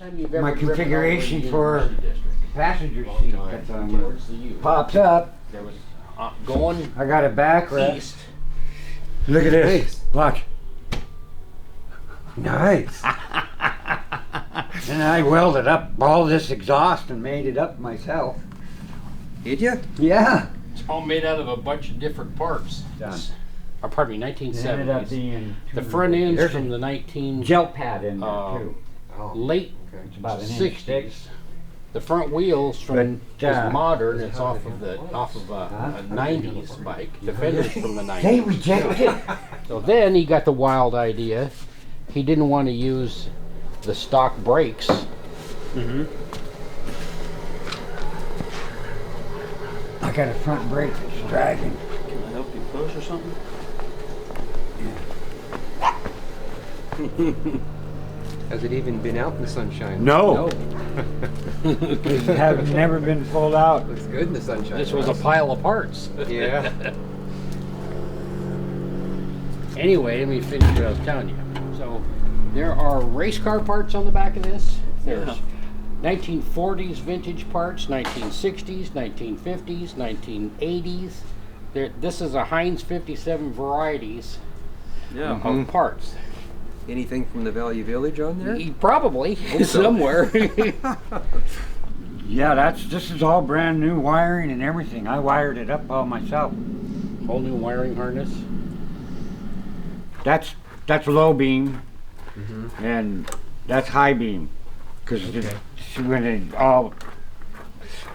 my configuration for passenger seat that pops up. There was going. I got a backrest. East. Look at this. Watch. Nice. And I welded up all this exhaust and made it up myself. Did you? Yeah. It's all made out of a bunch of different parts. Done. Or pardon me, 1970s. It ended up being The front end's There's from a the 19 gel pad in there too. Oh. late Okay. It's about an inch thick. 60s. The front wheels from But, is modern. It's off of a 90s bike. The fender's from the 90s. They rejected. So then he got the wild idea. He didn't want to use the stock brakes. Mm-hmm. I got a front brake that's dragging. Can I help you push or something? Has it even been out in the sunshine? No. It has never been pulled out. Looks good in the sunshine. This was a pile of parts. Yeah. Anyway, let me finish what I was telling you. So there are race car parts on the back of this. There's 1940s vintage parts, 1960s, 1950s, 1980s. This is a Heinz 57 varieties Yeah. of parts. Anything from the Valley Village on there? Probably somewhere. Yeah, this is all brand new wiring and everything. I wired it up all myself. Whole new wiring harness. That's low beam, Mm-hmm. and that's high beam. Because when it all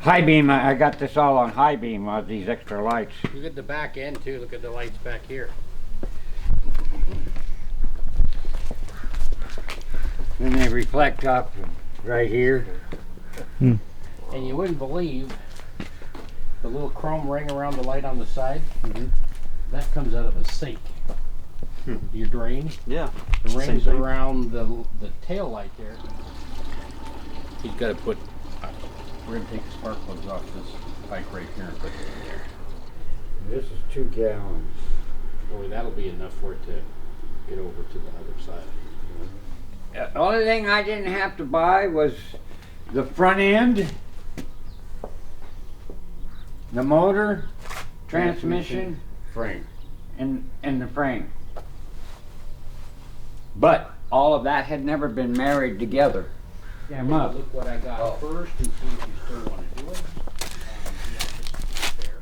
high beam, I got this all on high beam with these extra lights. Look at the back end too. Look at the lights back here. And they reflect up right here. And you wouldn't believe the little chrome ring around the light on the side. That comes out of a sink. Your drain. Yeah. The Same rings thing. around the tail light there. He's got to put. We're gonna take the spark plugs off this bike right here and put it in there. This is 2 gallons. Boy, that'll be enough for it to get over to the other side. The only thing I didn't have to buy was the front end, the motor, transmission, Frame. and the frame. But all of that had never been married together. Yeah, Look what I got first and see if you still want to do it.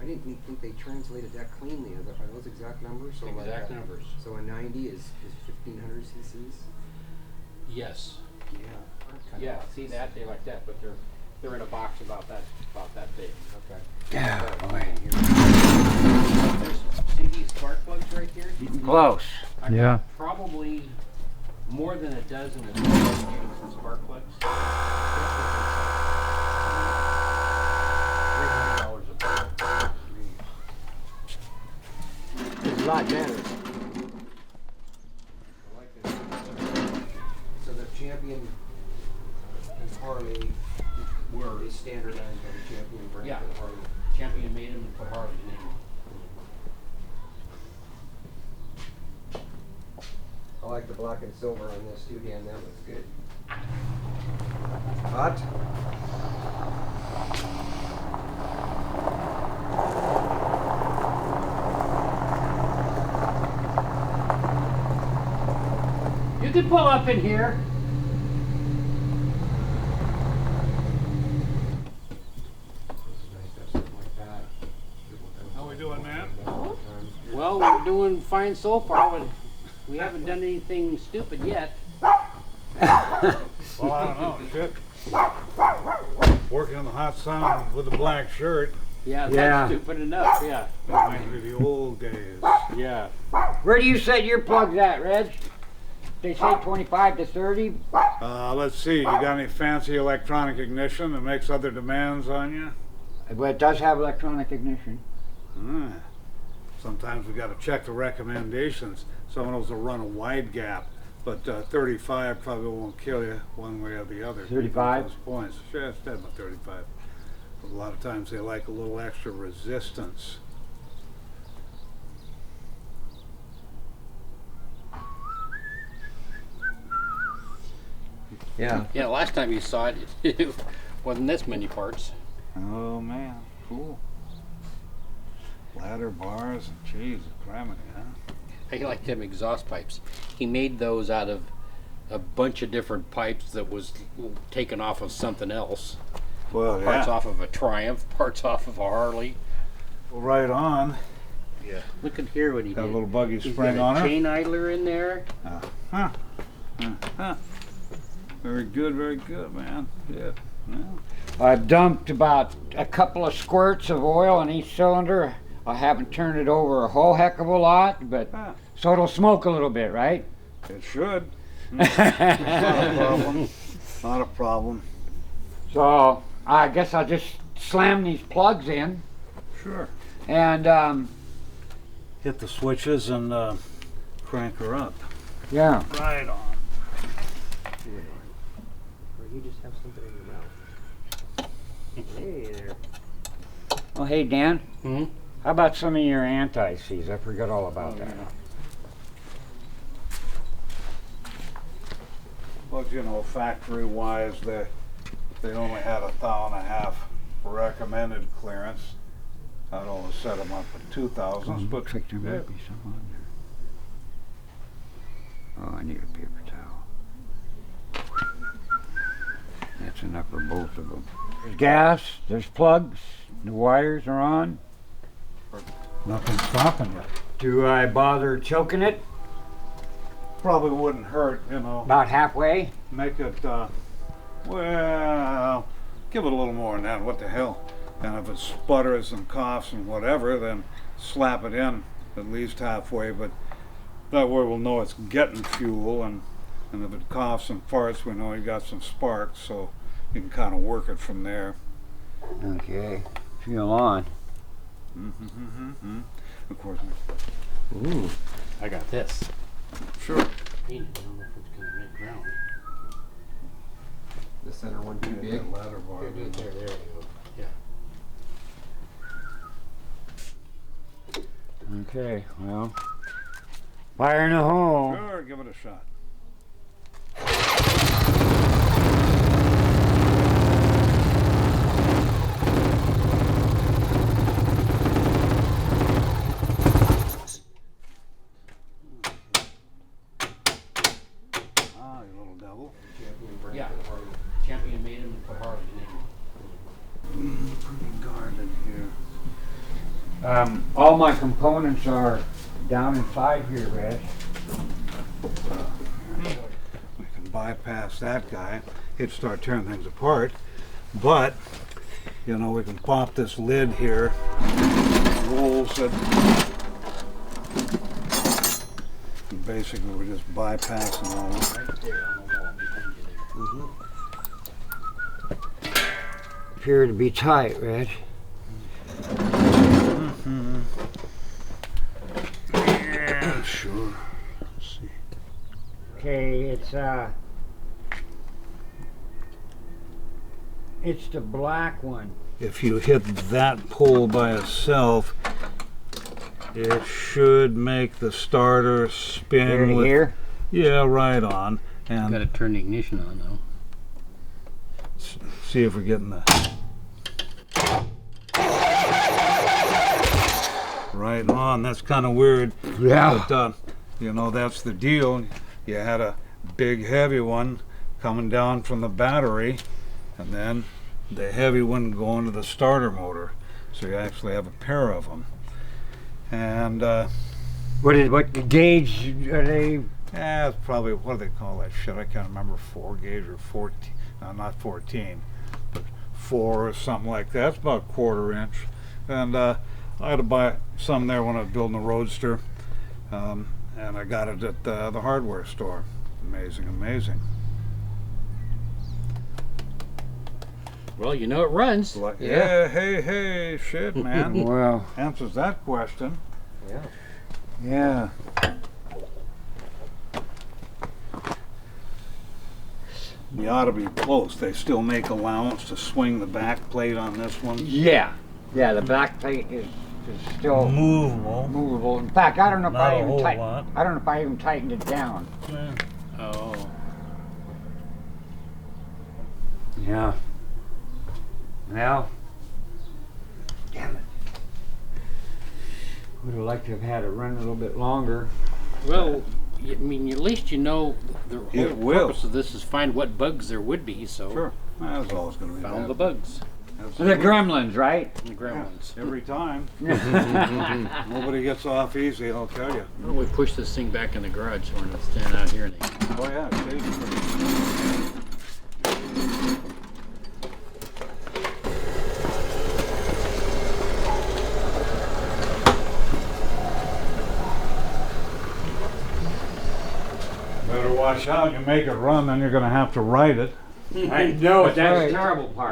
I didn't think they translated that cleanly. Are those exact numbers? So Exact numbers. So a 90 is 1500 cc's? Yes. Yeah. Kinda Yeah. lots. See that? They like that, but they're in a box about that big. Okay. Yeah, boy. See these spark plugs right here? Close. I got Yeah. Probably more than a dozen of these spark plugs. $300 a pair. There's a lot better. So the Champion and Harley they standardized on the Champion brand Yeah. for the Harley. Champion made them for Harley. I like the black and silver on this too, Dan. That looks good. Hot? You can pull up in here. How we doing, man? Well, we're doing fine so far, but we haven't done anything stupid yet. Well, I don't know, shit. Working in the hot sun with a black shirt, Yeah, Yeah. that's stupid enough, yeah. reminds me of the old days. Yeah. Where do you set your plugs at, Reg? They say 25 to 30. Let's see, you got any fancy electronic ignition that makes other demands on you? But it does have electronic ignition. Sometimes we got to check the recommendations. Some of those will run a wide gap, but 35 probably won't kill you one way or the other. 35? Those points. Sure, it's dead about 35. But a lot of times they like a little extra resistance. Yeah. Yeah, last time you saw it, it wasn't this many parts. Oh man, cool. Ladder bars and cheese, cramming, huh? I like them exhaust pipes. He made those out of a bunch of different pipes that was taken off of something else. Well, Parts yeah. off of a Triumph, parts off of a Harley. Well, right on. Yeah. Look at here what he Got a did. little buggy He's spring got on a her. chain idler in there. Huh. Very good, man. Yeah. Well, I've dumped about a couple of squirts of oil in each cylinder. I haven't turned it over a whole heck of a lot, but ah, so it'll smoke a little bit, right? it should. Not a problem. Not a problem. So I guess I'll just slam these plugs in Sure. and Hit the switches and crank her up. yeah. Right on. Or you just have something in your mouth. Hey there. Oh, hey Dan. Hmm? How about some of your anti-seize? I forgot all about that. But you know, factory-wise, they only had 1.5 recommended clearance. I'd only set them up at 2,000s, but Looks like there might be some on there. Oh, I need a paper towel. That's enough for both of them. There's gas, there's plugs, the wires are on. nothing's stopping you. Do I bother choking it Probably wouldn't hurt, you know. about halfway? Make it, well, give it a little more than that. What the hell? And if it sputters and coughs and whatever, then slap it in at least halfway. But that way we'll know it's getting fuel. And if it coughs and farts, we know you got some sparks. So you can kind of work it from there. Okay, feel on. Of course. Ooh. I got this. Sure. I don't know if it's gonna make ground. The center one too big. That ladder bar. Here, do it there. There you go. Yeah. Okay, well, fire in the hole. Sure, give it a shot. Ah, you little devil. Yeah. Champion made him for Harley. Pretty guarded here. All my components are down inside here, Reg. We can bypass that guy. He'd start tearing things apart. But, you know, we can pop this lid here. Rolls it. And basically, we're just bypassing all of it. Right there on the wall behind you there. Appear to be tight, Reg. Yeah, sure. Let's see. Okay, it's the black one. If you hit that pole by itself, it should make the starter spin. Here to with, here. Yeah, right on. And Gotta turn the ignition on though. see if we're getting the right on. That's kind of weird. Yeah. But you know, that's the deal. You had a big heavy one coming down from the battery, and then the heavy one going to the starter motor. So you actually have a pair of them. And What gauge are they? yeah, it's probably, what do they call that shit? I can't remember, 4 gauge or 14. No, not 14, but 4 or something like that. It's about a 1/4 inch. And I had to buy some there when I was building the Roadster. And I got it at the hardware store. Amazing, amazing. Well, you know it runs. Like, Yeah. yeah, hey, shit, man. Well, Answers that question. Yeah. Yeah. You ought to be close. They still make allowance to swing the back plate on this one. yeah. Yeah, the back plate is still Movable. movable. In fact, I don't know if Not I a even whole tight- lot. I don't know if I even tightened it down. Oh. Yeah. Well, damn it. Would have liked to have had it run a little bit longer. Well, I mean, at least you know the It whole will. purpose of this is find what bugs there would be. So Sure. That's always going to be found that. the bugs, The gremlins, right? the gremlins. Every time. Nobody gets off easy, I'll tell you. Why don't we push this thing back in the garage so we're not standing out here? Oh yeah, it's easy. Better watch out. You make it run, then you're going to have to ride it. I know, that's right. the terrible part.